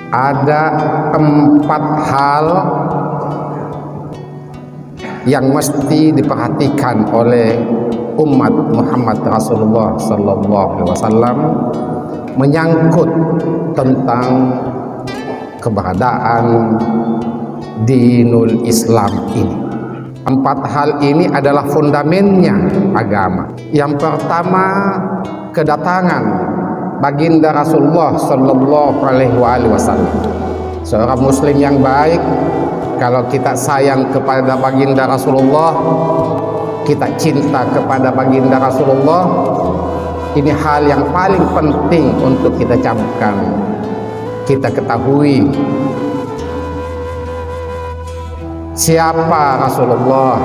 Ada 4 hal yang mesti diperhatikan oleh umat Muhammad Rasulullah Sallallahu Alaihi Wasallam menyangkut tentang keberadaan dinul Islam ini. 4 hal ini adalah fundamennya agama. Yang pertama, kedatangan baginda Rasulullah Sallallahu Alaihi Wasallam. Seorang muslim yang baik, kalau kita sayang kepada baginda Rasulullah, kita cinta kepada baginda Rasulullah, ini hal yang paling penting untuk kita camkan, kita ketahui siapa Rasulullah,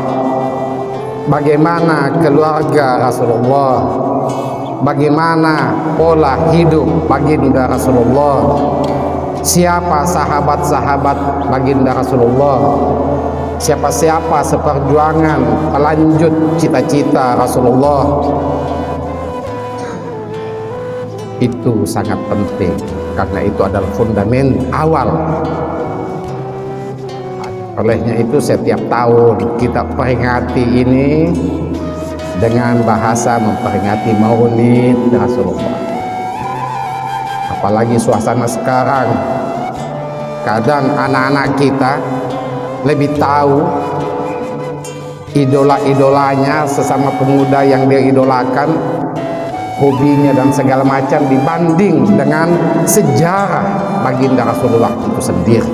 bagaimana keluarga Rasulullah, bagaimana pola hidup baginda Rasulullah, siapa sahabat-sahabat baginda Rasulullah, siapa-siapa seperjuangan pelanjut cita-cita Rasulullah. Itu sangat penting karena itu adalah fundament awal. Olehnya itu setiap tahun kita peringati ini dengan bahasa memperingati Maulid Rasulullah. Apalagi suasana sekarang, kadang anak-anak kita lebih tahu idola-idolanya, sesama pemuda yang dia idolakan, hobinya dan segala macam, dibanding dengan sejarah baginda Rasulullah itu sendiri.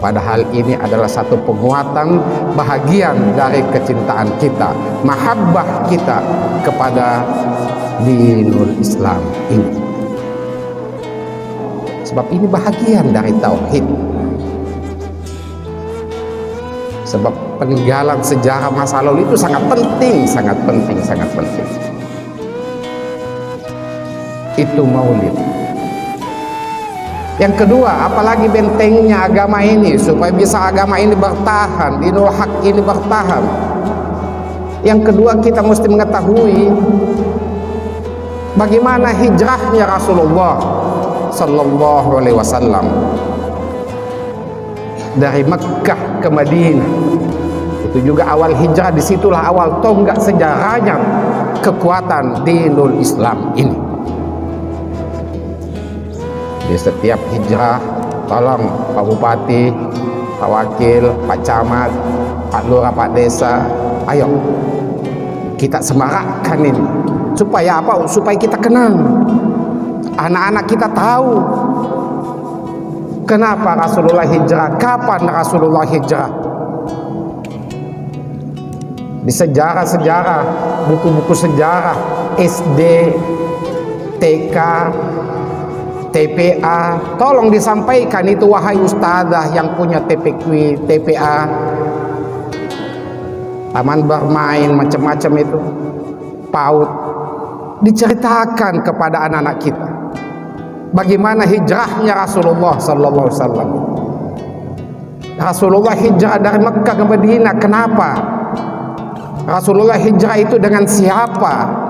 Padahal ini adalah satu penguatan, bahagian dari kecintaan kita, mahabbah kita kepada dinul Islam ini. Sebab ini bahagian dari tauhid. Sebab peninggalan sejarah masa lalu itu sangat penting, sangat penting, sangat penting. Itu Maulid. Yang kedua, apalagi bentengnya agama ini, supaya bisa agama ini bertahan, dinul haq ini bertahan. Yang kedua, kita mesti mengetahui bagaimana hijrahnya Rasulullah Sallallahu Alaihi Wasallam dari Mekkah ke Madinah. Itu juga awal hijrah, disitulah awal tonggak sejarahnya kekuatan dinul Islam ini. Di setiap hijrah, tolong Pak Bupati, Pak Wakil, Pak Camat, Pak Lurah, Pak Desa, ayo kita semarakkan ini. Supaya apa? Supaya kita kenal, anak-anak kita tahu kenapa Rasulullah hijrah, kapan Rasulullah hijrah. Di sejarah-sejarah, buku-buku sejarah SD, TK, TPA, tolong disampaikan itu, wahai ustazah yang punya TPQ, TPA, taman bermain macam-macam itu, PAUD, diceritakan kepada anak-anak kita bagaimana hijrahnya Rasulullah Sallallahu Alaihi Wasallam. Rasulullah hijrah dari Mekkah ke Madinah. Kenapa? Rasulullah hijrah itu dengan siapa?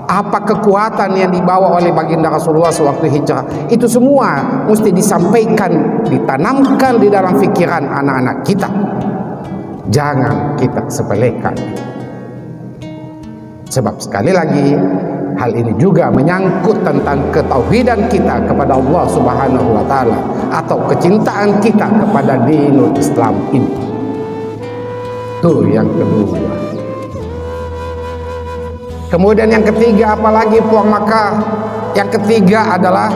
Apa kekuatan yang dibawa oleh baginda Rasulullah sewaktu hijrah? Itu semua mesti disampaikan, ditanamkan di dalam fikiran anak-anak kita. Jangan kita sepelekan. Sebab sekali lagi, hal ini juga menyangkut tentang ketauhidan kita kepada Allah Subhanahu wa Ta'ala, atau kecintaan kita kepada dinul Islam ini. Itu yang kedua. Kemudian yang ketiga, apalagi puang Makkah, yang ketiga adalah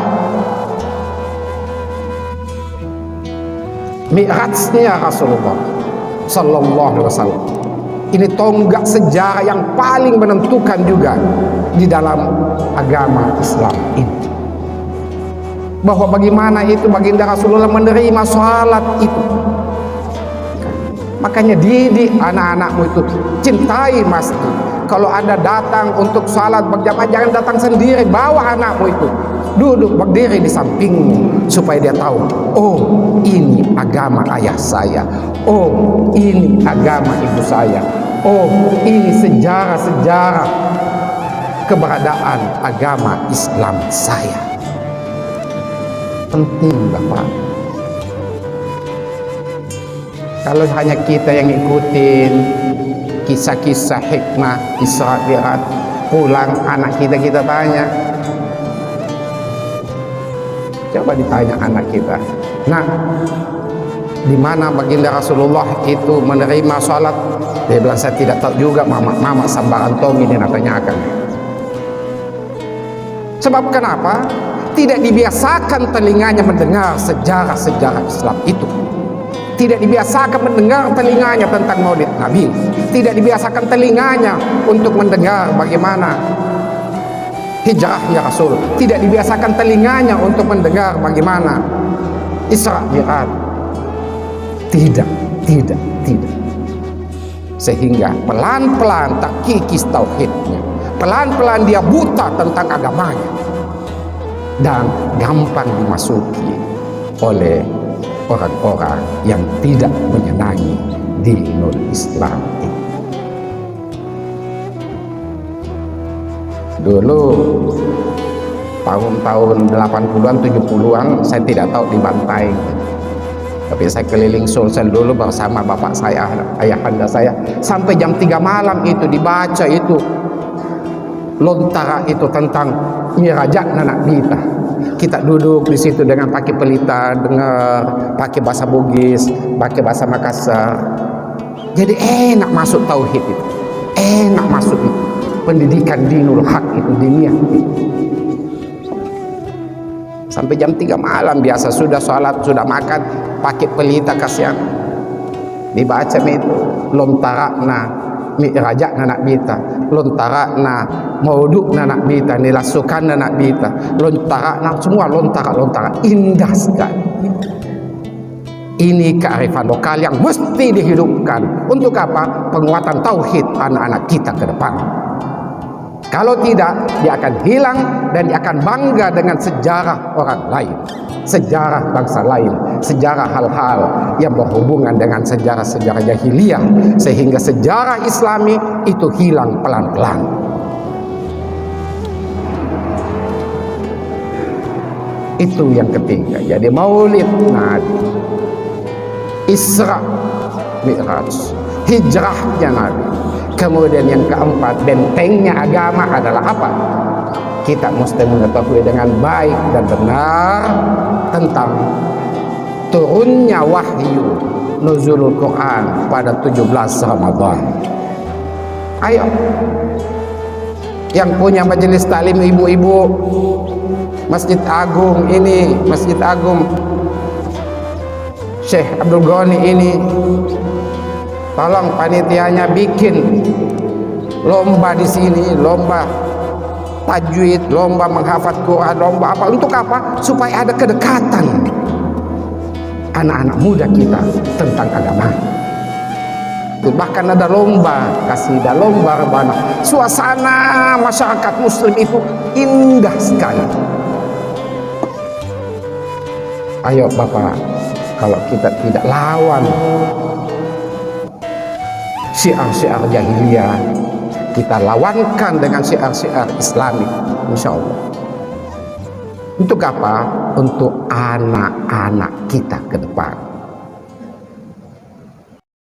mi'rajnya Rasulullah Sallallahu Alaihi Wasallam. Ini tonggak sejarah yang paling menentukan juga di dalam agama Islam ini. Bahwa bagaimana itu baginda Rasulullah menerima sholat itu. Makanya didik anak-anakmu itu, cintai masjid. Kalau Anda datang untuk salat berjamaah, jangan datang sendiri, bawa anakmu itu, duduk berdiri di sampingmu, supaya dia tahu, oh ini agama ayah saya, oh ini agama ibu saya, oh ini sejarah-sejarah keberadaan agama Islam saya. Penting Bapak. Kalau hanya kita yang ikutin kisah-kisah hikmah Isra Mi'raj, pulang anak kita tanya, coba ditanya anak kita, nah di mana baginda Rasulullah itu menerima sholat? Dia bilang, saya tidak tahu juga mama sambaran Tommy, dia tanyakan. Sebab kenapa? Tidak dibiasakan telinganya mendengar sejarah-sejarah Islam itu. Tidak dibiasakan mendengar telinganya tentang maulid Nabi. Tidak dibiasakan telinganya untuk mendengar bagaimana hijrahnya Rasul. Tidak dibiasakan telinganya untuk mendengar bagaimana Isra Mi'raj. Tidak. Sehingga pelan-pelan tak kikis tauhidnya. Pelan-pelan dia buta tentang agamanya. Dan gampang dimasuki oleh orang-orang yang tidak menyenangi dinul Islam. Dulu tahun-tahun 80-an 70-an saya tidak tahu dibantai, tapi saya keliling Sulsel dulu bersama bapak saya, ayahanda saya, sampai jam 3 malam itu dibaca itu lontara itu tentang Mirajatna Nak Bita. Kita duduk di situ dengan pakai pelita, dengar pakai bahasa Bugis, pakai bahasa Makassar. Jadi enak masuk tauhid itu, enak masuk itu pendidikan dinul haq itu, diniyah itu. Sampai jam 3 malam biasa, sudah sholat, sudah makan, pakai pelita kasihan dibaca itu lontarakna Mi'rajatna Nak Bita, lontarakna maudukna Nak Bita, nilasukanna Nak Bita, lontarakna, semua lontara indah sekali. Ini kearifan lokal yang mesti dihidupkan. Untuk apa? Penguatan tauhid anak-anak kita ke depan. Kalau tidak, dia akan hilang dan dia akan bangga dengan sejarah orang lain, sejarah bangsa lain, sejarah hal-hal yang berhubungan dengan sejarah-sejarah jahiliyah, sehingga sejarah Islami itu hilang pelan-pelan. Itu yang ketiga. Jadi maulid Nabi, Isra Mi'raj, hijrahnya Nabi. Kemudian yang keempat, bentengnya agama adalah apa? Kita mesti mengetahui dengan baik dan benar tentang turunnya wahyu nuzulul Quran pada 17 Ramadan. Ayo, yang punya majelis taklim ibu-ibu Masjid Agung ini, Masjid Agung Syekh Abdul Ghani ini, tolong panitianya bikin lomba di sini, lomba tajwid, lomba menghafal Quran, lomba apa? Untuk apa? Supaya ada kedekatan anak-anak muda kita tentang agama. Bahkan ada lomba kasidah, lomba rebana. Suasana masyarakat muslim itu indah sekali. Ayo Bapak, kalau kita tidak lawan syiar-syiar jahiliyah, kita lawankan dengan syiar-syiar Islami, insya Allah. Untuk apa? Untuk anak-anak kita ke depan.